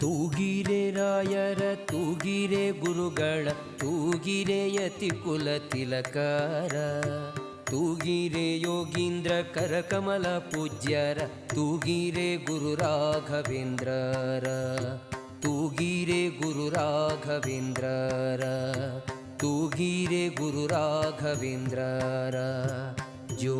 ತೂಗಿರೆ ರಾಯರ ತೂಗಿರೆ ಗುರುಗಳ ತೂಗಿರೆ ಯತಿ ಕುಲ ತಿಲಕರ ತೂಗಿರೆ ಯೋಗೀಂದ್ರ ಕರಕಮಲ ಪೂಜ್ಯರ ತೂಗಿರೆ ಗುರು ರಾಘವೇಂದ್ರರ ತೂಗಿರೆ ಗುರು ರಾಘವೇಂದ್ರರ ತೂಗಿರೆ ಗುರು ರಾಘವೇಂದ್ರರ ಜೋ